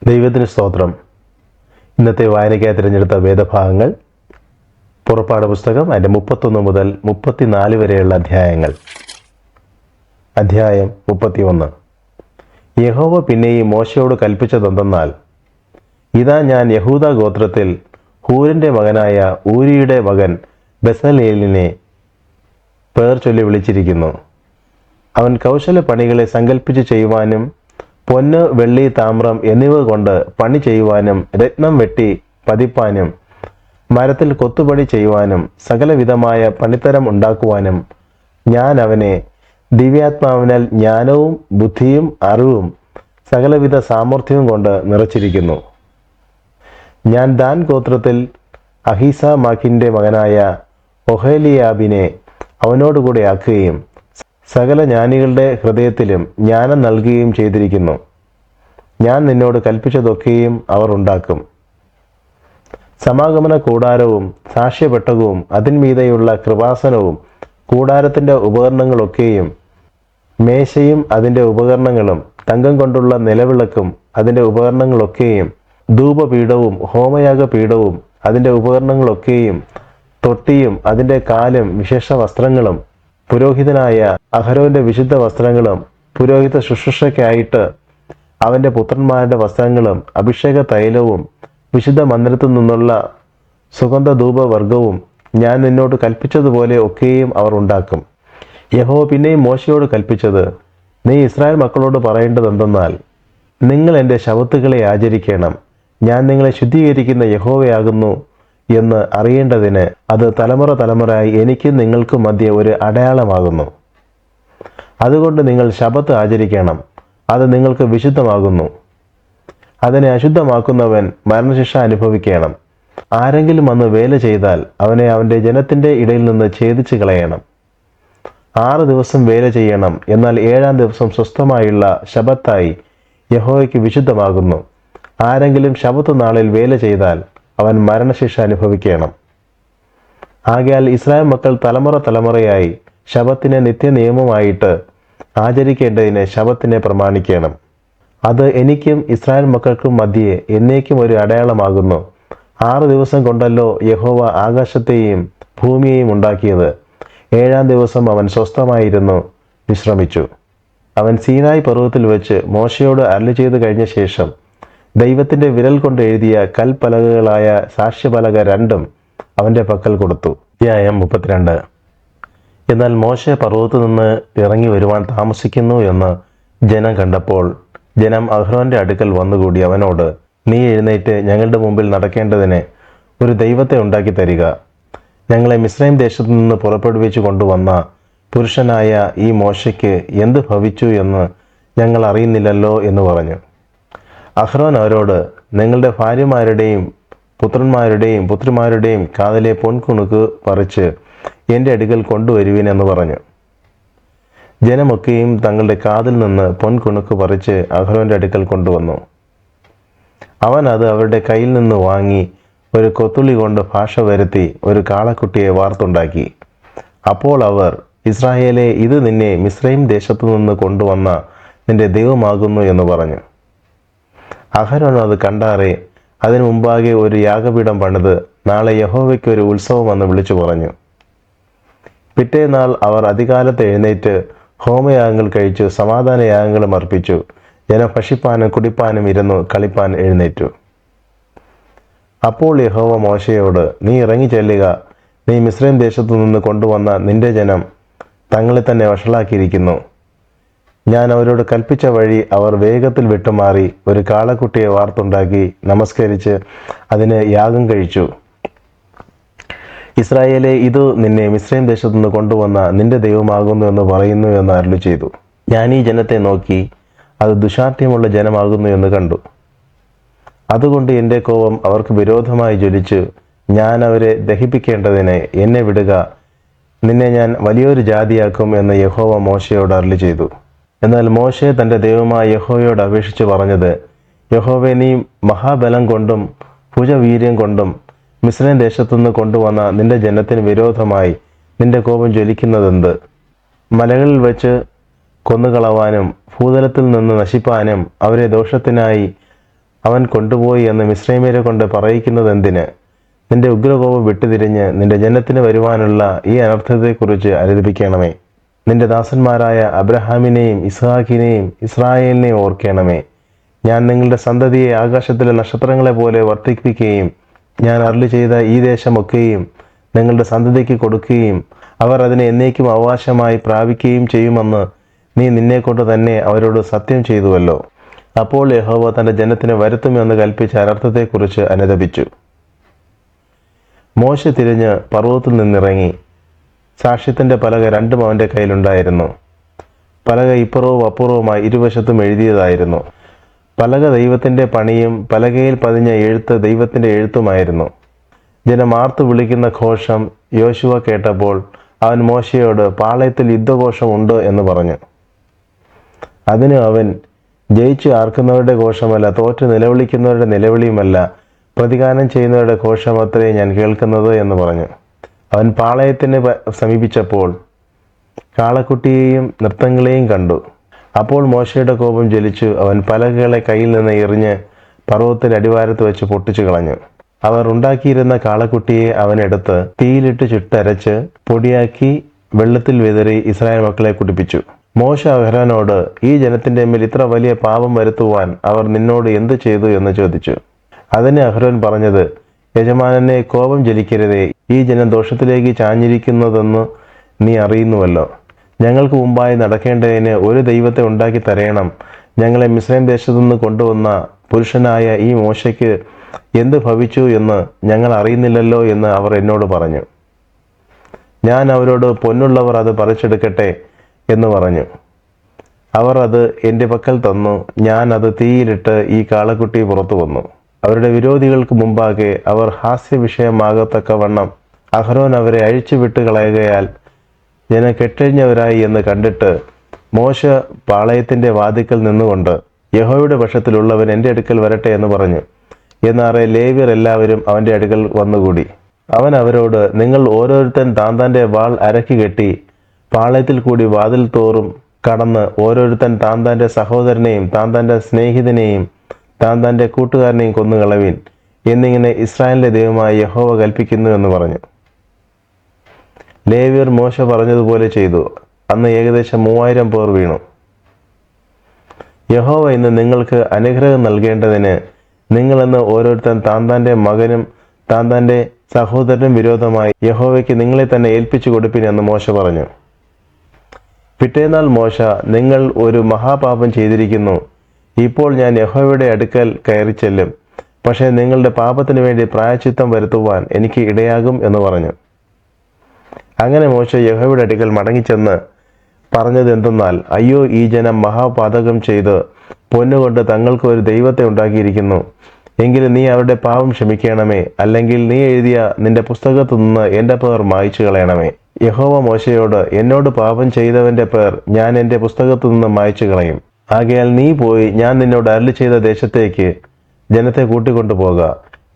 ദൈവത്തിന് സ്തോത്രം. ഇന്നത്തെ വായനയ്ക്കായി തിരഞ്ഞെടുത്ത വേദഭാഗങ്ങൾ പുറപ്പാട് പുസ്തകം അതിൻ്റെ 31 മുതൽ 34 വരെയുള്ള അധ്യായങ്ങൾ. അധ്യായം 31. യഹോവ പിന്നെയും മോശയോട് കൽപ്പിച്ചതെന്തെന്നാൽ, ഇതാ ഞാൻ യഹൂദ ഗോത്രത്തിൽ ഹൂരിൻ്റെ മകനായ ഊരിയുടെ മകൻ ബെസലേലിനെ പേർ ചൊല്ലി വിളിച്ചിരിക്കുന്നു. അവൻ കൗശല പണികളെ സങ്കല്പിച്ച് ചെയ്യുവാനും പൊന്ന്, വെള്ളി, താമ്രം എന്നിവ കൊണ്ട് പണി ചെയ്യുവാനും രത്നം വെട്ടി പതിപ്പാനും മരത്തിൽ കൊത്തുപണി ചെയ്യുവാനും സകലവിധമായ പണിത്തരം ഉണ്ടാക്കുവാനും ഞാൻ അവനെ ദിവ്യാത്മാവിനാൽ ജ്ഞാനവും ബുദ്ധിയും അറിവും സകലവിധ സാമർഥ്യവും കൊണ്ട് നിറച്ചിരിക്കുന്നു. ഞാൻ ദാൻ ഗോത്രത്തിൽ അഹീസാമാക്കിൻ്റെ മകനായ ഒഹേലിയാബിനെ അവനോടുകൂടെ ആക്കുകയും സകല ജ്ഞാനികളുടെ ഹൃദയത്തിലും ജ്ഞാനം നൽകുകയും ചെയ്തിരിക്കുന്നു. ഞാൻ നിന്നോട് കൽപ്പിച്ചതൊക്കെയും അവർ ഉണ്ടാക്കും. സമാഗമന കൂടാരവും സാക്ഷ്യപെട്ടകവും അതിന്മീതെയുള്ള കൃപാസനവും കൂടാരത്തിൻ്റെ ഉപകരണങ്ങളൊക്കെയും മേശയും അതിൻ്റെ ഉപകരണങ്ങളും തങ്കം കൊണ്ടുള്ള നിലവിളക്കും അതിൻ്റെ ഉപകരണങ്ങളൊക്കെയും ധൂപപീഠവും ഹോമയാഗപീഠവും അതിൻ്റെ ഉപകരണങ്ങളൊക്കെയും തൊട്ടിയും അതിൻ്റെ കാലും വിശേഷ വസ്ത്രങ്ങളും പുരോഹിതനായ അഹരോന്റെ വിശുദ്ധ വസ്ത്രങ്ങളും പുരോഹിത ശുശ്രൂഷയ്ക്കായിട്ട് അവൻ്റെ പുത്രന്മാരുടെ വസ്ത്രങ്ങളും അഭിഷേക തൈലവും വിശുദ്ധ മന്ദിരത്തിൽ നിന്നുള്ള സുഗന്ധധൂപവർഗവും ഞാൻ നിന്നോട് കൽപ്പിച്ചതുപോലെ ഒക്കെയും അവർ ഉണ്ടാക്കും. യഹോവ പിന്നെയും മോശയോട് കൽപ്പിച്ചത്, നീ ഇസ്രായേൽ മക്കളോട് പറയേണ്ടതെന്തെന്നാൽ, നിങ്ങൾ എൻ്റെ ശബ്ബത്തുകളെ ആചരിക്കണം. ഞാൻ നിങ്ങളെ ശുദ്ധീകരിക്കുന്ന യഹോവയാകുന്നു എന്ന് അറിയേണ്ടതിന് അത് തലമുറ തലമുറയായി എനിക്കും നിങ്ങൾക്കും മധ്യേ ഒരു അടയാളമാകുന്നു. അതുകൊണ്ട് നിങ്ങൾ ശബ്ബത്ത് ആചരിക്കണം. അത് നിങ്ങൾക്ക് വിശുദ്ധമാകുന്നു. അതിനെ അശുദ്ധമാക്കുന്നവൻ മരണശിക്ഷ അനുഭവിക്കണം. ആരെങ്കിലും വന്ന് വേല ചെയ്താൽ അവനെ അവൻ്റെ ജനത്തിൻ്റെ ഇടയിൽ നിന്ന് ഛേദിച്ച് കളയണം. 6 ദിവസം വേല ചെയ്യണം. എന്നാൽ 7-ാം ദിവസം സ്വസ്ഥമായുള്ള ശബ്ബത്തായി യഹോവയ്ക്ക് വിശുദ്ധമാകുന്നു. ആരെങ്കിലും ശബ്ബത്ത് നാളിൽ വേല ചെയ്താൽ അവൻ മരണശിക്ഷ അനുഭവിക്കണം. ആകയാൽ ഇസ്രായേൽ മക്കൾ തലമുറ തലമുറയായി ശബ്ബത്തിനെ നിത്യനിയമമായിട്ട് ആചരിക്കേണ്ടതിന് ശബ്ബത്തിനെ പ്രമാണിക്കണം. അത് എനിക്കും ഇസ്രായേൽ മക്കൾക്കും മധ്യേ എന്നേക്കും ഒരു അടയാളമാകുന്നു. 6 ദിവസം കൊണ്ടല്ലോ യഹോവ ആകാശത്തെയും ഭൂമിയെയും ഉണ്ടാക്കിയത്. 7-ാം ദിവസം അവൻ സ്വസ്ഥമായിരുന്നു വിശ്രമിച്ചു. അവൻ സീനായി പർവ്വതത്തിൽ വെച്ച് മോശയോട് അരുളി ചെയ്തു കഴിഞ്ഞ ശേഷം ദൈവത്തിൻ്റെ വിരൽ കൊണ്ട് എഴുതിയ കൽപ്പലകകളായ സാക്ഷ്യപലക 2 അവൻ്റെ പക്കൽ കൊടുത്തു. അധ്യായം 32. എന്നാൽ മോശെ പർവ്വതത്തിൽ നിന്ന് ഇറങ്ങി വരുവാൻ താമസിക്കുന്നു എന്ന് ജനം കണ്ടപ്പോൾ ജനം അഹ്റോന്റെ അടുക്കൽ വന്നുകൂടി അവനോട്, നീ എഴുന്നേറ്റ് ഞങ്ങളുടെ മുമ്പിൽ നടക്കേണ്ടതിന് ഒരു ദൈവത്തെ ഉണ്ടാക്കി തരിക. ഞങ്ങളെ മിസ്രൈം ദേശത്തു നിന്ന് പുറപ്പെടുവിച്ചു കൊണ്ടുവന്ന പുരുഷനായ ഈ മോശയ്ക്ക് എന്ത് ഭവിച്ചു എന്ന് ഞങ്ങൾ അറിയുന്നില്ലല്ലോ എന്ന് പറഞ്ഞു. അഹ്റോൻ അവരോട്, നിങ്ങളുടെ ഭാര്യമാരുടെയും പുത്രന്മാരുടെയും പുത്രിമാരുടെയും കാതിലെ പൊൻകുണുക്ക് പറിച്ച് എൻ്റെ അടുക്കൽ കൊണ്ടുവരുവിൻ എന്ന് പറഞ്ഞു. ജനമൊക്കെയും തങ്ങളുടെ കാതിൽ നിന്ന് പൊൻകുണുക്ക് പറിച്ച് അഹ്റോന്റെ അടുക്കൽ കൊണ്ടുവന്നു. അവൻ അത് അവരുടെ കയ്യിൽ നിന്ന് വാങ്ങി ഒരു കൊത്തുള്ളി കൊണ്ട് ഭാഷ വരുത്തി ഒരു കാളക്കുട്ടിയെ വാർത്തുണ്ടാക്കി. അപ്പോൾ അവർ, ഇസ്രായേലേ, ഇത് നിന്നെ മിസ്രൈം ദേശത്തു നിന്ന് കൊണ്ടുവന്ന നിന്റെ ദൈവമാകുന്നു എന്ന് പറഞ്ഞു. അഹരോൻ അത് കണ്ടാറെ അതിനു മുമ്പാകെ ഒരു യാഗപീഠം പണിത് നാളെ യഹോവയ്ക്ക് ഒരു ഉത്സവമെന്ന് വിളിച്ചു പറഞ്ഞു. പിറ്റേനാൾ അവർ അതികാലത്ത് എഴുന്നേറ്റ് ഹോമയാഗങ്ങൾ കഴിച്ചു സമാധാന യാഗങ്ങളും അർപ്പിച്ചു. ജനം ഭക്ഷിപ്പാനും കുടിപ്പാനും ഇരുന്നു കളിപ്പാൻ എഴുന്നേറ്റു. അപ്പോൾ യഹോവ മോശയോട്, നീ ഇറങ്ങി ചെല്ലുക. നീ മിസ്രൈം ദേശത്തു നിന്ന് കൊണ്ടുവന്ന നിന്റെ ജനം തങ്ങളെ തന്നെ വഷളാക്കിയിരിക്കുന്നു. ഞാൻ അവരോട് കൽപ്പിച്ച വഴി അവർ വേഗത്തിൽ വിട്ടുമാറി ഒരു കാളക്കുട്ടിയെ വാർത്തുണ്ടാക്കി നമസ്കരിച്ച് അതിന് യാഗം കഴിച്ചു. ഇസ്രായേലേ, ഇത് നിന്നെ മിസ്രൈം ദേശത്തു നിന്ന് കൊണ്ടുവന്ന നിന്റെ ദൈവമാകുന്നു എന്ന് പറയുന്നു എന്ന് അരുളി ചെയ്തു. ഞാൻ ഈ ജനത്തെ നോക്കി അത് ദുശാഠ്യമുള്ള ജനമാകുന്നു എന്ന് കണ്ടു. അതുകൊണ്ട് എൻ്റെ കോപം അവർക്ക് വിരോധമായി ജ്വലിച്ചു. ഞാൻ അവരെ ദഹിപ്പിക്കേണ്ടതിന് എന്നെ വിടുക. നിന്നെ ഞാൻ വലിയൊരു ജാതിയാക്കും എന്ന് യഹോവ മോശയോട് അരുളി ചെയ്തു. എന്നാൽ മോശെ തൻ്റെ ദൈവമായ യഹോവയോട് അപേക്ഷിച്ച് പറഞ്ഞത്, യഹോവേ, നീ മഹാബലം കൊണ്ടും ഭുജവീര്യം കൊണ്ടും മിസ്രൈം ദേശത്തുനിന്ന് കൊണ്ടുവന്ന നിന്റെ ജനത്തിന് വിരോധമായി നിന്റെ കോപം ജ്വലിക്കുന്നതെന്ത്? മലകളിൽ വെച്ച് കൊന്നുകളവാനും ഭൂതലത്തിൽ നിന്ന് നശിപ്പാനും അവരെ ദോഷത്തിനായി അവൻ കൊണ്ടുപോയി എന്ന് മിസ്രൈമ്യരെ കൊണ്ട് പറയിക്കുന്നത് എന്തിന്? നിന്റെ ഉഗ്രകോപം വിട്ടുതിരിഞ്ഞ് നിന്റെ ജനത്തിന് വരുവാനുള്ള ഈ അനർത്ഥത്തെക്കുറിച്ച് അനുദപിക്കണമേ. നിന്റെ ദാസന്മാരായ അബ്രഹാമിനെയും ഇസ്ഹാക്കിനെയും ഇസ്രായേലിനെയും ഓർക്കണമേ. ഞാൻ നിങ്ങളുടെ സന്തതിയെ ആകാശത്തിലെ നക്ഷത്രങ്ങളെ പോലെ വർദ്ധിപ്പിക്കുകയും ഞാൻ അരുളി ചെയ്ത ഈ ദേശമൊക്കെയും നിങ്ങളുടെ സന്തതിക്ക് കൊടുക്കുകയും അവർ അതിനെ എന്നേക്കും അവകാശമായി പ്രാപിക്കുകയും ചെയ്യുമെന്ന് നീ നിന്നെക്കൊണ്ട് തന്നെ അവരോട് സത്യം ചെയ്തുവല്ലോ. അപ്പോൾ യഹോവ തൻ്റെ ജനത്തിന് വരുത്തുമെന്ന് കൽപ്പിച്ച അനർത്ഥത്തെക്കുറിച്ച് അനുദപിച്ചു. മോശെ തിരിഞ്ഞ് പർവ്വതത്തിൽ നിന്നിറങ്ങി. സാക്ഷ്യത്തിൻ്റെ പലക രണ്ടും അവൻ്റെ കയ്യിലുണ്ടായിരുന്നു. പലക ഇപ്പുറവും അപ്പുറവുമായി ഇരുവശത്തും എഴുതിയതായിരുന്നു. പലക ദൈവത്തിൻ്റെ പണിയും പലകയിൽ പതിഞ്ഞ എഴുത്ത് ദൈവത്തിൻ്റെ എഴുത്തുമായിരുന്നു. ജനം ആർത്തു വിളിക്കുന്ന ഘോഷം യോശുവ കേട്ടപ്പോൾ അവൻ മോശയോട്, പാളയത്തിൽ യുദ്ധഘോഷം ഉണ്ട് എന്ന് പറഞ്ഞു. അതിന് അവൻ, ജയിച്ചു ആർക്കുന്നവരുടെ ഘോഷമല്ല, തോറ്റ് നിലവിളിക്കുന്നവരുടെ നിലവിളിയുമല്ല, പ്രതിഗാനം ചെയ്യുന്നവരുടെ ഘോഷമത്രേ ഞാൻ കേൾക്കുന്നത് എന്ന് പറഞ്ഞു. അവൻ പാളയത്തിന് സമീപിച്ചപ്പോൾ കാളക്കുട്ടിയെയും നൃത്തങ്ങളെയും കണ്ടു. അപ്പോൾ മോശയുടെ കോപം ജ്വലിച്ചു. അവൻ പലകകളെ കയ്യിൽ നിന്ന് എറിഞ്ഞ് പർവ്വതത്തിന്റെ അടിവാരത്ത് വെച്ച് പൊട്ടിച്ചു കളഞ്ഞു. അവർ ഉണ്ടാക്കിയിരുന്ന കാളക്കുട്ടിയെ അവനെടുത്ത് തീയിലിട്ട് ചുട്ടരച്ച് പൊടിയാക്കി വെള്ളത്തിൽ വിതറി ഇസ്രായേൽ മക്കളെ കുടിപ്പിച്ചു. മോശ അഹരോനോട്, ഈ ജനത്തിന്റെ മേൽ ഇത്ര വലിയ പാപം വരുത്തുവാൻ അവർ നിന്നോട് എന്ത് ചെയ്തു എന്ന് ചോദിച്ചു. അതിന് അഹരോൻ പറഞ്ഞത്, യജമാനനെ കോപം ജ്വലിക്കരുതേ, ഈ ജനം ദോഷത്തിലേക്ക് ചാഞ്ഞിരിക്കുന്നതെന്ന് നീ അറിയുന്നുവല്ലോ. ഞങ്ങൾക്ക് മുമ്പായി നടക്കേണ്ടതിന് ഒരു ദൈവത്തെ ഉണ്ടാക്കി തരയണം. ഞങ്ങളെ മിസ്രൈം ദേശത്തുനിന്ന് കൊണ്ടുവന്ന പുരുഷനായ ഈ മോശയ്ക്ക് എന്ത് ഭവിച്ചു എന്ന് ഞങ്ങൾ അറിയുന്നില്ലല്ലോ എന്ന് അവർ എന്നോട് പറഞ്ഞു. ഞാൻ അവരോട്, പൊന്നുള്ളവർ അത് പറിച്ചെടുക്കട്ടെ എന്ന് പറഞ്ഞു. അവർ അത് എൻ്റെ പക്കൽ തന്നു. ഞാൻ അത് തീയിലിട്ട് ഈ കാളക്കുട്ടി പുറത്തു വന്നു. അവരുടെ വിരോധികൾക്ക് മുമ്പാകെ അവർ ഹാസ്യവിഷയമാകത്തക്കവണ്ണം അഹരോൻ അവരെ അഴിച്ചുവിട്ട് കളയുകയാൽ ജനം കെട്ടഴിഞ്ഞവരായി എന്ന് കണ്ടിട്ട് മോശ പാളയത്തിൻ്റെ വാതിക്കൽ നിന്നുകൊണ്ട്, യഹോവയുടെ പക്ഷത്തിലുള്ളവൻ എൻ്റെ അടുക്കൽ വരട്ടെ എന്ന് പറഞ്ഞു. എന്നാറെ ലേവ്യർ എല്ലാവരും അവൻ്റെ അടുക്കൽ വന്നുകൂടി. അവൻ അവരോട്, നിങ്ങൾ ഓരോരുത്തൻ താന്താൻ്റെ വാൾ അരക്കി കെട്ടി പാളയത്തിൽ കൂടി വാതിൽ തോറും കടന്ന് ഓരോരുത്തൻ താന്താൻ്റെ സഹോദരനെയും താന്താൻ്റെ സ്നേഹിതനെയും താന്താൻ്റെ കൂട്ടുകാരനെയും കൊന്നുകളവിൻ എന്നിങ്ങനെ ഇസ്രായേലിൻ്റെ ദൈവമായ യഹോവ കൽപ്പിക്കുന്നു എന്ന് പറഞ്ഞു. ലേവ്യർ മോശ പറഞ്ഞതുപോലെ ചെയ്തു. അന്ന് ഏകദേശം 3000 പേർ വീണു. യഹോവ ഇന്ന് നിങ്ങൾക്ക് അനുഗ്രഹം നൽകേണ്ടതിന് നിങ്ങളെന്ന് ഓരോരുത്തൻ താന്താൻ്റെ മകനും താന്താൻ്റെ സഹോദരനും വിരോധമായി യഹോവയ്ക്ക് നിങ്ങളെ തന്നെ ഏൽപ്പിച്ചു കൊടുപ്പിൻ എന്ന് മോശ പറഞ്ഞു. പിറ്റേന്നാൾ മോശ, നിങ്ങൾ ഒരു മഹാപാപം ചെയ്തിരിക്കുന്നു. ഇപ്പോൾ ഞാൻ യഹോവയുടെ അടുക്കൽ കയറി ചെല്ലും. പക്ഷേ നിങ്ങളുടെ പാപത്തിന് വേണ്ടി പ്രായശ്ചിത്തം വരുത്തുവാൻ എനിക്ക് ഇടയാകും എന്ന് പറഞ്ഞു. അങ്ങനെ മോശ യഹോവയുടെ അടുക്കൽ മടങ്ങിച്ചെന്ന് പറഞ്ഞത് എന്തെന്നാൽ, അയ്യോ, ഈ ജനം മഹാപാതകം ചെയ്ത് പൊന്നുകൊണ്ട് തങ്ങൾക്ക് ഒരു ദൈവത്തെ ഉണ്ടാക്കിയിരിക്കുന്നു. എങ്കിലും നീ അവരുടെ പാപം ക്ഷമിക്കണമേ, അല്ലെങ്കിൽ നീ എഴുതിയ നിന്റെ പുസ്തകത്തു നിന്ന് എൻ്റെ പേർ മായ്ച്ചു കളയണമേ. യഹോവ മോശയോട്, എന്നോട് പാപം ചെയ്തവന്റെ പേർ ഞാൻ എൻ്റെ പുസ്തകത്തു നിന്ന് മായ്ച്ചു കളയും. ആകയാൽ നീ പോയി ഞാൻ നിന്നോട് അരുളി ചെയ്ത ദേശത്തേക്ക് ജനത്തെ കൂട്ടിക്കൊണ്ടുപോക.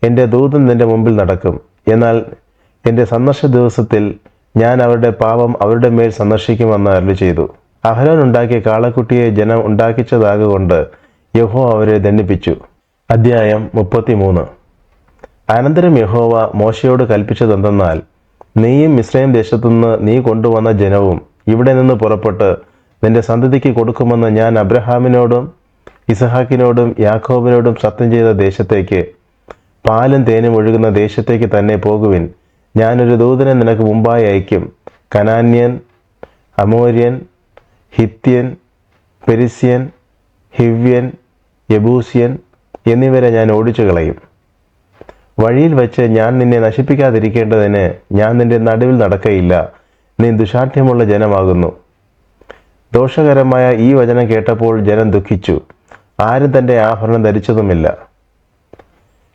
എൻ്റെ ദൂതൻ നിന്റെ മുമ്പിൽ നടക്കും. എന്നാൽ എൻ്റെ സന്ദർശ ദിവസത്തിൽ ഞാൻ അവരുടെ പാപം അവരുടെ മേൽ സന്ദർശിക്കുമെന്ന് അരുളി ചെയ്തു. അഹരോൻ ഉണ്ടാക്കിയ കാളക്കുട്ടിയെ ജനം ഉണ്ടാക്കിച്ചതാകൊണ്ട് യഹോവ അവരെ ദണ്ഡിപ്പിച്ചു. അധ്യായം 33. അനന്തരം യഹോവ മോശയോട് കൽപ്പിച്ചതെന്തെന്നാൽ, നീയും മിസ്രൈം ദേശത്തുനിന്ന് നീ കൊണ്ടുവന്ന ജനവും ഇവിടെ നിന്ന് പുറപ്പെട്ട് നിന്റെ സന്തതിക്ക് കൊടുക്കുമെന്ന് ഞാൻ അബ്രഹാമിനോടും ഇസഹാക്കിനോടും യാക്കോബിനോടും സത്യം ചെയ്ത ദേശത്തേക്ക്, പാലും തേനും ഒഴുകുന്ന ദേശത്തേക്ക് തന്നെ പോകുവിൻ. ഞാനൊരു ദൂതനെ നിനക്ക് മുമ്പായി അയക്കും. കനാന്യൻ, അമോര്യൻ, ഹിത്യൻ, പെരിസ്യൻ, ഹിവ്യൻ, യബൂസ്യൻ എന്നിവരെ ഞാൻ ഓടിച്ചു കളയും. വഴിയിൽ വെച്ച് ഞാൻ നിന്നെ നശിപ്പിക്കാതിരിക്കേണ്ടതിന് ഞാൻ നിന്റെ നടുവിൽ നടക്കയില്ല. നീ ദുശാഠ്യമുള്ള ജനമാകുന്നു. ദോഷകരമായ ഈ വചനം കേട്ടപ്പോൾ ജനം ദുഃഖിച്ചു. ആരും തൻ്റെ ആഭരണം ധരിച്ചതുമില്ല.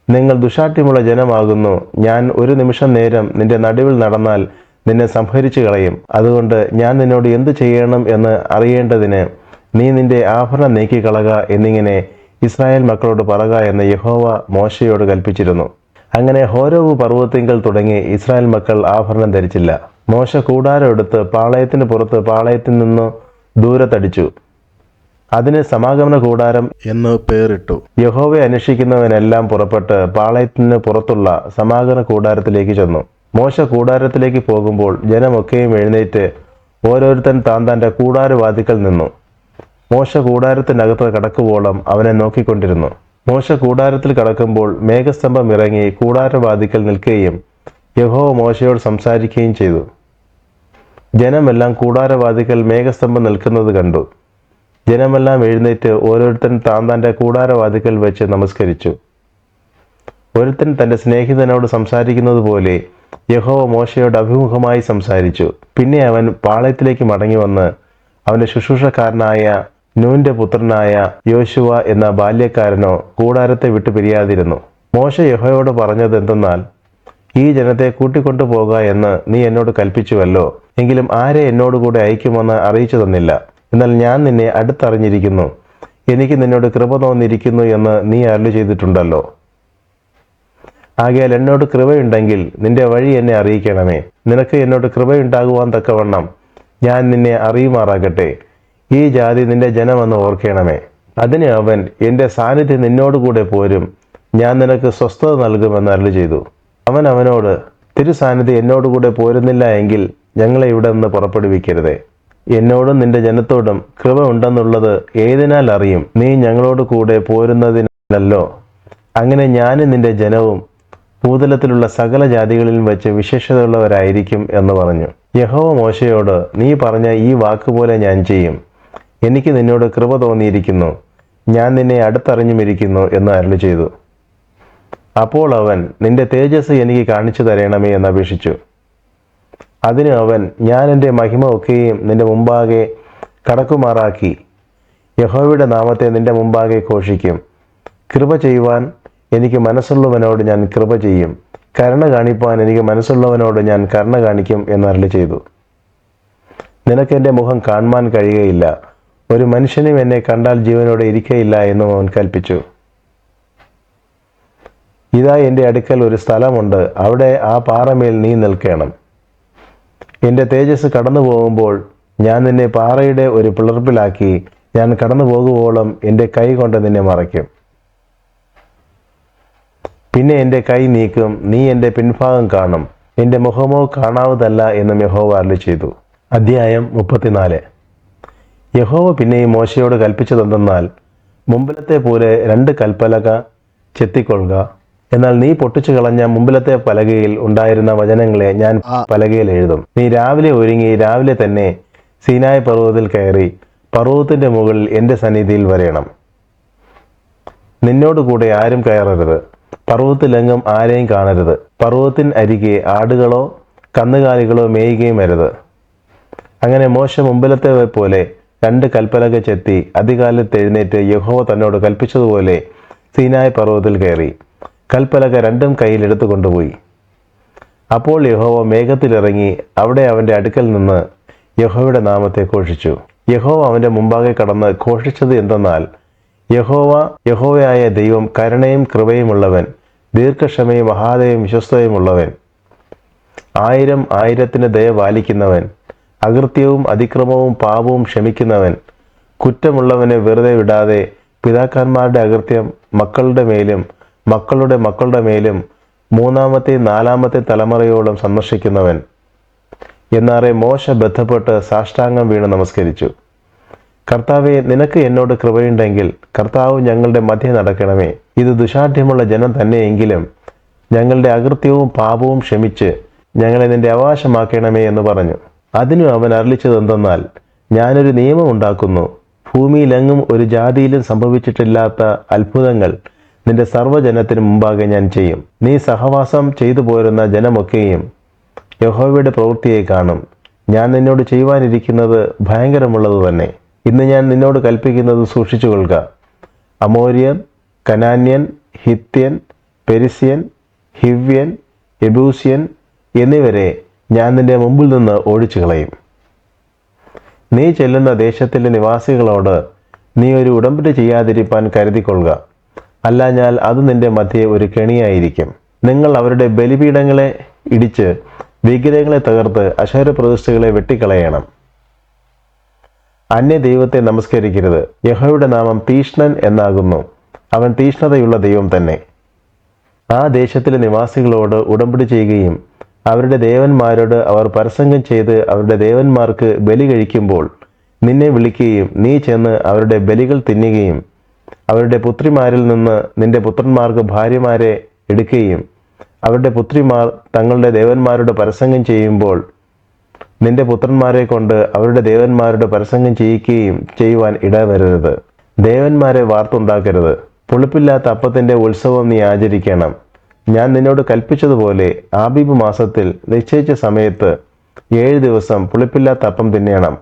നിങ്ങൾ ദുശാഠ്യമുള്ള ജനമാകുന്നു. ഞാൻ ഒരു നിമിഷം നേരം നിന്റെ നടുവിൽ നടന്നാൽ നിന്നെ സംഹരിച്ചു കളയും. അതുകൊണ്ട് ഞാൻ നിന്നോട് എന്ത് ചെയ്യണം എന്ന് അറിയേണ്ടതിന് നീ നിന്റെ ആഭരണം നീക്കിക്കളക എന്നിങ്ങനെ ഇസ്രായേൽ മക്കളോട് പറക എന്ന് യഹോവ മോശയോട് കൽപ്പിച്ചിരുന്നു. അങ്ങനെ ഹോരേബ് പർവ്വതത്തിങ്കൽ തുടങ്ങി ഇസ്രായേൽ മക്കൾ ആഭരണം ധരിച്ചില്ല. മോശ കൂടാരം എടുത്ത് പാളയത്തിന് പുറത്ത് പാളയത്തിൽ നിന്ന് ദൂരത്തടിച്ചു. അതിന് സമാഗമന കൂടാരം എന്ന് പേരിട്ടു. യഹോവയെ അന്വേഷിക്കുന്നവനെല്ലാം പുറപ്പെട്ട് പാളയത്തിന് പുറത്തുള്ള സമാഗമന കൂടാരത്തിലേക്ക് ചെന്നു. മോശ കൂടാരത്തിലേക്ക് പോകുമ്പോൾ ജനമൊക്കെയും എഴുന്നേറ്റ് ഓരോരുത്തൻ താൻ്റെ കൂടാരവാതിക്കൽ നിന്നു. മോശ കൂടാരത്തിനകത്ത് കടക്കുവോളം അവനെ നോക്കിക്കൊണ്ടിരുന്നു. മോശ കൂടാരത്തിൽ കടക്കുമ്പോൾ മേഘസ്തംഭം ഇറങ്ങി കൂടാരവാതിക്കൽ നിൽക്കുകയും യഹോവ മോശയോട് സംസാരിക്കുകയും ചെയ്തു. ജനമെല്ലാം കൂടാരവാതിക്കൽ മേഘസ്തംഭം നിൽക്കുന്നത് കണ്ടു. ജനമെല്ലാം എഴുന്നേറ്റ് ഓരോരുത്തൻ താൻ്റെ കൂടാരവാതിക്കൽ വെച്ച് നമസ്കരിച്ചു. ഒരുത്തൻ തൻ്റെ സ്നേഹിതനോട് സംസാരിക്കുന്നത് പോലെ യഹോവ മോശയോട് അഭിമുഖമായി സംസാരിച്ചു. പിന്നെ അവൻ പാളയത്തിലേക്ക് മടങ്ങി വന്ന് അവൻ്റെ ശുശ്രൂഷക്കാരനായ നൂന്റെ പുത്രനായ യോശുവ എന്ന ബാല്യക്കാരനോ കൂടാരത്തെ വിട്ടു പിരിയാതിരുന്നു. മോശ യഹോവയോട് പറഞ്ഞത് എന്തെന്നാൽ, ഈ ജനത്തെ കൂട്ടിക്കൊണ്ടു പോക എന്ന് നീ എന്നോട് കൽപ്പിച്ചുവല്ലോ. എങ്കിലും ആരെ എന്നോടുകൂടെ അയക്കുമെന്ന് അറിയിച്ചു തന്നില്ല. എന്നാൽ ഞാൻ നിന്നെ അടുത്തറിഞ്ഞിരിക്കുന്നു, എനിക്ക് നിന്നോട് കൃപ തോന്നിയിരിക്കുന്നു എന്ന് നീ അരുളി ചെയ്തിട്ടുണ്ടല്ലോ. ആകയാൽ എന്നോട് കൃപയുണ്ടെങ്കിൽ നിന്റെ വഴി എന്നെ അറിയിക്കണമേ. നിനക്ക് എന്നോട് കൃപയുണ്ടാകുവാൻ തക്കവണ്ണം ഞാൻ നിന്നെ അറിയുമാറാകട്ടെ. ഈ ജാതി നിന്റെ ജനമെന്ന് ഓർക്കണമേ. അതിന് അവൻ, എൻ്റെ സാന്നിധ്യം നിന്നോടുകൂടെ പോരും, ഞാൻ നിനക്ക് സ്വസ്ഥത നൽകുമെന്ന് അരുളി ചെയ്തു. അവൻ അവനോട്, തിരുസാന്നിധ്യം എന്നോടുകൂടെ പോരുന്നില്ല എങ്കിൽ ഞങ്ങളെ ഇവിടെ നിന്ന് പുറപ്പെടുവിക്കരുതേ. എന്നോടും നിന്റെ ജനത്തോടും കൃപ ഉണ്ടെന്നുള്ളത് ഏതിനാൽ അറിയും? നീ ഞങ്ങളോട് കൂടെ പോരുന്നതിനല്ലോ. അങ്ങനെ ഞാനും നിന്റെ ജനവും ഭൂതലത്തിലുള്ള സകല ജാതികളിലും വെച്ച് വിശേഷതയുള്ളവരായിരിക്കും എന്ന് പറഞ്ഞു. യഹോവ മോശയോട്, നീ പറഞ്ഞ ഈ വാക്കുപോലെ ഞാൻ ചെയ്യും. എനിക്ക് നിന്നോട് കൃപ തോന്നിയിരിക്കുന്നു, ഞാൻ നിന്നെ അടുത്തറിഞ്ഞുമിരിക്കുന്നു എന്ന് അരുളി ചെയ്തു. അപ്പോൾ അവൻ, നിന്റെ തേജസ് എനിക്ക് കാണിച്ചു തരണമേ എന്ന് അപേക്ഷിച്ചു. അതിന് അവൻ, ഞാൻ എൻ്റെ മഹിമ ഒക്കെയും നിന്റെ മുമ്പാകെ കടക്കുമാറാക്കി യഹോവയുടെ നാമത്തെ നിന്റെ മുമ്പാകെ ഘോഷിക്കും. കൃപ ചെയ്യുവാൻ എനിക്ക് മനസ്സുള്ളവനോട് ഞാൻ കൃപ ചെയ്യും, കരുണ കാണിപ്പാൻ എനിക്ക് മനസ്സുള്ളവനോട് ഞാൻ കരുണ കാണിക്കും എന്ന് അരുളി ചെയ്തു. നിനക്ക് എൻ്റെ മുഖം കാണുവാൻ കഴിയുകയില്ല, ഒരു മനുഷ്യനും എന്നെ കണ്ടാൽ ജീവനോടെ ഇരിക്കയില്ല എന്നും അവൻ കൽപ്പിച്ചു. ഇതാ എൻ്റെ അടുക്കൽ ഒരു സ്ഥലമുണ്ട്, അവിടെ ആ പാറമേൽ നീ നിൽക്കണം. എൻ്റെ തേജസ് കടന്നു പോകുമ്പോൾ ഞാൻ നിന്നെ പാറയുടെ ഒരു പിളർപ്പിലാക്കി ഞാൻ കടന്നു പോകുവോളം എൻ്റെ കൈ കൊണ്ട് നിന്നെ മറയ്ക്കും. പിന്നെ എൻ്റെ കൈ നീക്കും, നീ എൻ്റെ പിൻഭാഗം കാണും, എൻ്റെ മുഖമോ കാണാവതല്ല എന്നും യഹോവ അരുളി ചെയ്തു. അധ്യായം 34. യഹോവ പിന്നെയും മോശയോട് കൽപ്പിച്ചതെന്തെന്നാൽ, മുമ്പിലത്തെ പോലെ 2 കൽപ്പലക ചെത്തിക്കൊള്ളുക. എന്നാൽ നീ പൊട്ടിച്ചു കളഞ്ഞ മുമ്പിലത്തെ പലകയിൽ ഉണ്ടായിരുന്ന വചനങ്ങളെ ഞാൻ പലകയിൽ എഴുതും. നീ രാവിലെ ഒരുങ്ങി രാവിലെ തന്നെ സീനായ് പർവ്വതത്തിൽ കയറി പർവ്വതത്തിന്റെ മുകളിൽ എൻ്റെ സന്നിധിയിൽ വരേണം. നിന്നോടുകൂടെ ആരും കയറരുത്, പർവ്വതത്തിലെങ്ങും ആരെയും കാണരുത്. പർവ്വതത്തിന് അരികെ ആടുകളോ കന്നുകാലികളോ മേയുകയും അരുത്. അങ്ങനെ മോശ മുമ്പിലത്തെ പോലെ 2 കൽപ്പലക ചെത്തി അതികാലത്ത് എഴുന്നേറ്റ് യഹോവ തന്നോട് കൽപ്പിച്ചതുപോലെ സീനായ് പർവ്വതത്തിൽ കയറി കൽപ്പലക 2 കയ്യിൽ എടുത്തു കൊണ്ടുപോയി. അപ്പോൾ യഹോവ മേഘത്തിലിറങ്ങി അവിടെ അവൻ്റെ അടുക്കൽ നിന്ന് യഹോവയുടെ നാമത്തെ ഘോഷിച്ചു. യഹോവ അവൻ്റെ മുമ്പാകെ കടന്ന് ഘോഷിച്ചത് എന്തെന്നാൽ, യഹോവയായ ദൈവം കരുണയും കൃപയുമുള്ളവൻ, ദീർഘക്ഷമയും മഹാദയും വിശ്വസ്തയുമുള്ളവൻ, 1000 1000ത്തിന് ദയ പാലിക്കുന്നവൻ, അകൃത്യവും അതിക്രമവും പാപവും ക്ഷമിക്കുന്നവൻ, കുറ്റമുള്ളവനെ വെറുതെ വിടാതെ പിതാക്കന്മാരുടെ അകൃത്യം മക്കളുടെ മേലും മക്കളുടെ മക്കളുടെ മേലും 3ാമത്തെ 4ാമത്തെ തലമുറയോളം സന്ദർശിക്കുന്നവൻ. എന്നാറെ മോശ ബന്ധപ്പെട്ട് സാഷ്ടാംഗം വീണ് നമസ്കരിച്ചു. കർത്താവെ, നിനക്ക് എന്നോട് കൃപയുണ്ടെങ്കിൽ കർത്താവ് ഞങ്ങളുടെ മധ്യേ നടക്കണമേ. ഇത് ദുശാഠ്യമുള്ള ജനം തന്നെയെങ്കിലും ഞങ്ങളുടെ അകൃത്യവും പാപവും ക്ഷമിച്ച് ഞങ്ങളെ നിന്റെ അവകാശമാക്കണമേ എന്ന് പറഞ്ഞു. അതിനു അവൻ അരുളിച്ചതെന്തെന്നാൽ, ഞാനൊരു നിയമം ഉണ്ടാക്കുന്നു, ഭൂമിയിലെങ്ങും ഒരു ജാതിയിലും സംഭവിച്ചിട്ടില്ലാത്ത അത്ഭുതങ്ങൾ നിന്റെ സർവ്വജനത്തിന് മുമ്പാകെ ഞാൻ ചെയ്യും. നീ സഹവാസം ചെയ്തു പോരുന്ന ജനമൊക്കെയും യഹോവയുടെ പ്രവൃത്തിയെ കാണും. ഞാൻ നിന്നോട് ചെയ്യുവാനിരിക്കുന്നത് ഭയങ്കരമുള്ളത് തന്നെ. ഇന്ന് ഞാൻ നിന്നോട് കൽപ്പിക്കുന്നത് സൂക്ഷിച്ചുകൊള്ളുക. അമോര്യൻ, കനാന്യൻ, ഹിത്യൻ, പെരിസ്യൻ, ഹിവ്യൻ, യെബൂസ്യൻ എന്നിവരെ ഞാൻ നിന്റെ മുമ്പിൽ നിന്ന് ഓടിച്ചു കളയും. നീ ചെല്ലുന്ന ദേശത്തിലെ നിവാസികളോട് നീ ഒരു ഉടമ്പടി ചെയ്യാതിരിപ്പാൻ കരുതിക്കൊള്ളുക, അല്ലാഞ്ഞാൽ അത് നിന്റെ മധ്യേ ഒരു കെണിയായിരിക്കും. നിങ്ങൾ അവരുടെ ബലിപീഠങ്ങളെ ഇടിച്ച് വിഗ്രഹങ്ങളെ തകർത്ത് അശേര പ്രതിഷ്ഠകളെ വെട്ടിക്കളയണം. അന്യ ദൈവത്തെ നമസ്കരിക്കരുത്. യഹോവയുടെ നാമം തീഷ്ണൻ എന്നാകുന്നു. അവൻ തീഷ്ണതയുള്ള ദൈവം തന്നെ. ആ ദേശത്തിലെ നിവാസികളോട് ഉടമ്പടി ചെയ്യുകയും അവരുടെ ദേവന്മാരോട് അവർ പരസംഗം ചെയ്ത് അവരുടെ ദേവന്മാർക്ക് ബലി കഴിക്കുമ്പോൾ നിന്നെ വിളിക്കുകയും നീ ചെന്ന് അവരുടെ ബലികൾ തിന്നുകയും അവരുടെ പുത്രിമാരിൽ നിന്ന് നിന്റെ പുത്രന്മാർക്ക് ഭാര്യമാരെ എടുക്കുകയും അവരുടെ പുത്രിമാർ തങ്ങളുടെ ദേവന്മാരുടെ പരസംഗം ചെയ്യുമ്പോൾ നിന്റെ പുത്രന്മാരെ കൊണ്ട് അവരുടെ ദേവന്മാരുടെ പരസംഗം ചെയ്യിക്കുകയും ചെയ്യുവാൻ ഇടവരരുത്. ദേവന്മാരെ വാർത്തുണ്ടാക്കരുത്. പുളിപ്പില്ലാത്ത അപ്പത്തിൻ്റെ ഉത്സവം നീ ആചരിക്കണം. ഞാൻ നിന്നോട് കൽപ്പിച്ചതുപോലെ ആബീബ് മാസത്തിൽ നിശ്ചയിച്ച സമയത്ത് 7 ദിവസം പുളിപ്പില്ലാത്ത അപ്പം തിന്നണം.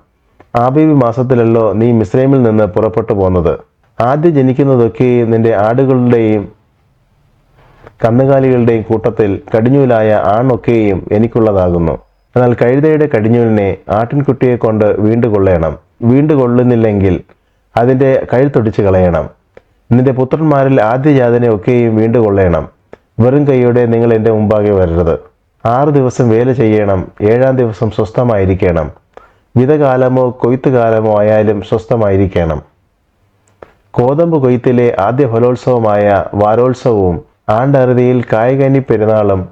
ആബീബ് മാസത്തിലല്ലോ നീ മിസ്രൈമിൽ നിന്ന് പുറപ്പെട്ടു പോന്നത്. ആദ്യം ജനിക്കുന്നതൊക്കെയും നിന്റെ ആടുകളുടെയും കന്നുകാലികളുടെയും കൂട്ടത്തിൽ കടിഞ്ഞൂലായ ആണൊക്കെയും എനിക്കുള്ളതാകുന്നു. എന്നാൽ കഴുതയുടെ കടിഞ്ഞൂലിനെ ആട്ടിൻകുട്ടിയെ കൊണ്ട് വീണ്ടുകൊള്ളണം. വീണ്ടുകൊള്ളുന്നില്ലെങ്കിൽ അതിൻ്റെ കഴുത്തൊടിച്ച് കളയണം. നിന്റെ പുത്രന്മാരിൽ ആദ്യജാതനെ ഒക്കെയും വീണ്ടുകൊള്ളണം. വെറും കൈയോടെ നിങ്ങൾ എൻ്റെ മുമ്പാകെ വരരുത്. 6 ദിവസം വേല ചെയ്യണം. 7-ാം ദിവസം സ്വസ്ഥമായിരിക്കണം. വിതകാലമോ കൊയ്ത്തുകാലമോ ആയാലും സ്വസ്ഥമായിരിക്കണം. കോതമ്പ് കൊയ്ത്തിലെ ആദ്യ ഫലോത്സവമായ വാരോത്സവവും ആണ്ടറുതിയിൽ കായ്കനി പെരുന്നാളും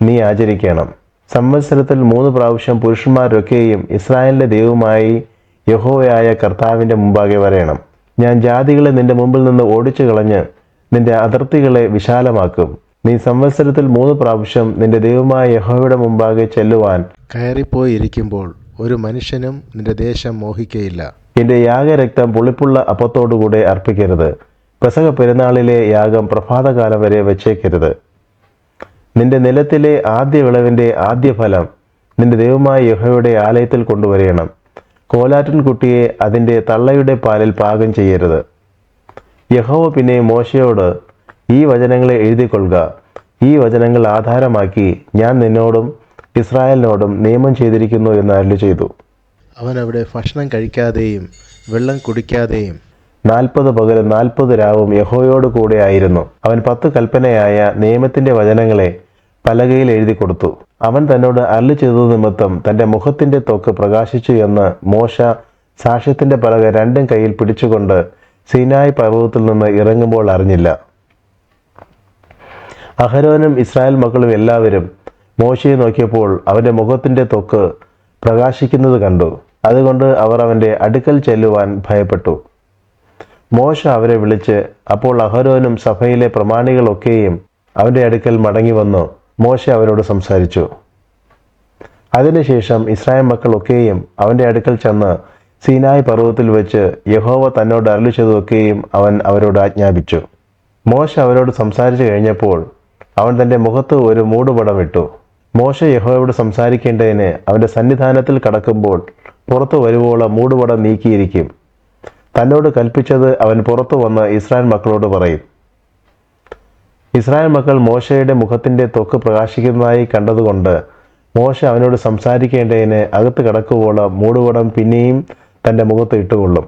നീ ആചരിക്കണം. സംവത്സരത്തിൽ 3 പ്രാവശ്യം പുരുഷന്മാരൊക്കെയും ഇസ്രായേലിൻ്റെ ദൈവമായി യഹോവയായ കർത്താവിൻ്റെ മുമ്പാകെ വരേണം. ഞാൻ ജാതികളെ നിന്റെ മുമ്പിൽ നിന്ന് ഓടിച്ചു കളഞ്ഞ് നിന്റെ അതിർത്തികളെ വിശാലമാക്കും. നീ സംവത്സരത്തിൽ 3 പ്രാവശ്യം നിന്റെ ദൈവമായ യഹോവയുടെ മുമ്പാകെ ചെല്ലുവാൻ കയറിപ്പോയിരിക്കുമ്പോൾ ഒരു മനുഷ്യനും നിന്റെ ദേശം മോഹിക്കയില്ല. എൻ്റെ യാഗരക്തം പുളിപ്പുള്ള അപ്പത്തോടുകൂടെ അർപ്പിക്കരുത്. പെസഹ പെരുന്നാളിലെ യാഗം പ്രഭാതകാലം വരെ വച്ചേക്കരുത്. നിന്റെ നിലത്തിലെ ആദ്യ വിളവിൻ്റെ ആദ്യ ഫലം നിന്റെ ദൈവമായ യഹോവയുടെ ആലയത്തിൽ കൊണ്ടുവരേണം. കോലാട്ടിൻകുട്ടിയെ അതിൻ്റെ തള്ളയുടെ പാലിൽ പാകം ചെയ്യരുത്. യഹോവ പിന്നെ മോശയോട് ഈ വചനങ്ങളെ എഴുതിക്കൊള്ളുക. ഈ വചനങ്ങൾ ആധാരമാക്കി ഞാൻ നിന്നോടും ഇസ്രായേലിനോടും നിയമം ചെയ്തിരിക്കുന്നു എന്ന് അരുളി ചെയ്തു. അവൻ അവിടെ ഭക്ഷണം കഴിക്കാതെയും വെള്ളം കുടിക്കാതെയും 40 പകലും 40 രാവും യഹോവയോട് കൂടെ ആയിരുന്നു. അവൻ 10 കൽപ്പനയായ നിയമത്തിൻ്റെ വചനങ്ങളെ പലകയിൽ എഴുതി കൊടുത്തു. അവൻ തന്നോട് അരുളി ചെയ്തതു നിമിത്തം തൻ്റെ മുഖത്തിൻ്റെ ത്വക്ക് പ്രകാശിച്ചു എന്ന് മോശ സാക്ഷ്യത്തിൻ്റെ പലക 2 കൈയിൽ പിടിച്ചുകൊണ്ട് സീനായി പർവ്വതത്തിൽ നിന്ന് ഇറങ്ങുമ്പോൾ അറിഞ്ഞില്ല. അഹരോനും ഇസ്രായേൽ മക്കളും എല്ലാവരും മോശയെ നോക്കിയപ്പോൾ അവൻ്റെ മുഖത്തിൻ്റെ ത്വക്ക് പ്രകാശിക്കുന്നത് കണ്ടു. അതുകൊണ്ട് അവർ അവൻ്റെ അടുക്കൽ ചെല്ലുവാൻ ഭയപ്പെട്ടു. മോശ അവരെ വിളിച്ച് അപ്പോൾ അഹരോനും സഭയിലെ പ്രമാണികളൊക്കെയും അവൻ്റെ അടുക്കൽ മടങ്ങി വന്നു മോശ അവരോട് സംസാരിച്ചു. അതിനുശേഷം ഇസ്രായേൽ മക്കളൊക്കെയും അവൻ്റെ അടുക്കൽ ചെന്ന് സീനായി പർവ്വതത്തിൽ വെച്ച് യഹോവ തന്നോട് അരുളി ചെയ്തതൊക്കെയും അവൻ അവരോട് ആജ്ഞാപിച്ചു. മോശ അവരോട് സംസാരിച്ചു കഴിഞ്ഞപ്പോൾ അവൻ തൻ്റെ മുഖത്ത് ഒരു മൂടുപടം ഇട്ടു. മോശ യഹോവയോട് സംസാരിക്കേണ്ടതിന് അവൻ്റെ സന്നിധാനത്തിൽ കടക്കുമ്പോൾ പുറത്തു വരുവോളം മൂടുപടം നീക്കിയിരിക്കും. തന്നോട് കൽപ്പിച്ചത് അവൻ പുറത്തു വന്ന് ഇസ്രായേൽ മക്കളോട് പറയും. ഇസ്രായേൽ മക്കൾ മോശയുടെ മുഖത്തിൻ്റെ ത്വക്ക് പ്രകാശിക്കുന്നതായി കണ്ടതുകൊണ്ട് മോശ അവനോട് സംസാരിക്കേണ്ടതിന് അകത്ത് കടക്കുവോളം മൂടുപടം പിന്നെയും തൻ്റെ മുഖത്ത് ഇട്ടുകൊള്ളും.